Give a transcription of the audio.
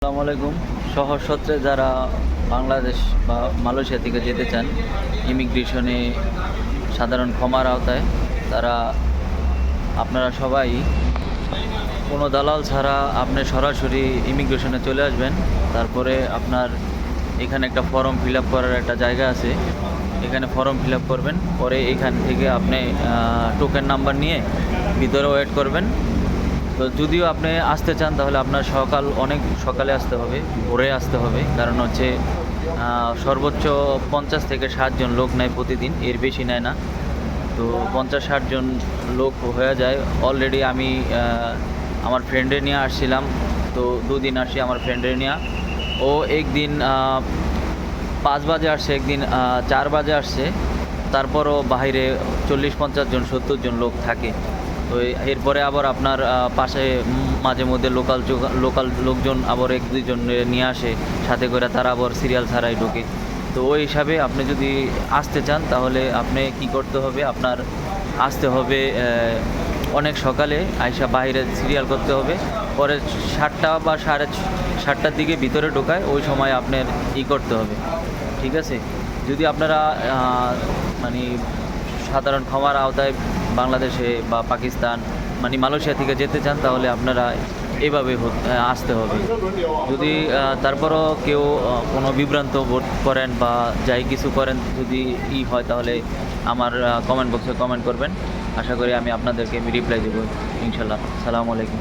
আসসালামু আলাইকুম। শহর সূত্রে যারা বাংলাদেশ বা মালয়েশিয়া থেকে যেতে চান ইমিগ্রেশনে সাধারণ ক্ষমার আওতায়, তারা আপনারা সবাই কোনো দালাল ছাড়া আপনি সরাসরি ইমিগ্রেশনে চলে আসবেন। তারপরে আপনার এখানে একটা ফর্ম ফিল আপ করার একটা জায়গা আছে, এখানে ফর্ম ফিল আপ করবেন। পরে এখান থেকে আপনি টোকেন নাম্বার নিয়ে ভিতরে ওয়েট করবেন। তো যদিও আপনি আসতে চান তাহলে আপনার অনেক সকালে আসতে হবে, ভোরে আসতে হবে, কারণ হচ্ছে সর্বোচ্চ 50 থেকে 60 জন লোক নেয় প্রতিদিন, এর বেশি নেয় না। তো 50-60 জন লোক হয়ে যায়। অলরেডি আমি আমার ফ্রেন্ডে নিয়ে আসছিলাম, তো দুদিন আসি আমার ফ্রেন্ডে নিয়ে। ও একদিন 5 বাজে আসছে, একদিন 4 বাজে আসছে। তারপরও বাইরে 40-50 জন 70 জন লোক থাকে। তো এরপরে আবার আপনার পাশে মাঝে মধ্যে লোকাল লোকজন আবার 1-2 জন নিয়ে আসে সাথে করে, তারা আবার সিরিয়াল ছাড়াই ঢোকে। তো ওই হিসাবে আপনি যদি আসতে চান তাহলে আপনি কি করতে হবে, আপনার আসতে হবে অনেক সকালে, আইসা বাইরে সিরিয়াল করতে হবে। পরে 7টা বা 7:30টার দিকে ভিতরে ঢোকায়, ওই সময় আপনার করতে হবে। ঠিক আছে? যদি আপনারা মানে সাধারণ ক্ষমার আওতায় বাংলাদেশে বা পাকিস্তান মালয়েশিয়া থেকে যেতে চান তাহলে আপনারা এভাবে আসতে হবে। যদি তারপরও কেউ কোনো বিভ্রান্ত বোধ করেন বা যাই কিছু করেন, যদি হয় তাহলে আমার কমেন্ট বক্সে কমেন্ট করবেন। আশা করি আমি আপনাদেরকে রিপ্লাই দেবো ইনশাল্লাহ। সালামু আলাইকুম।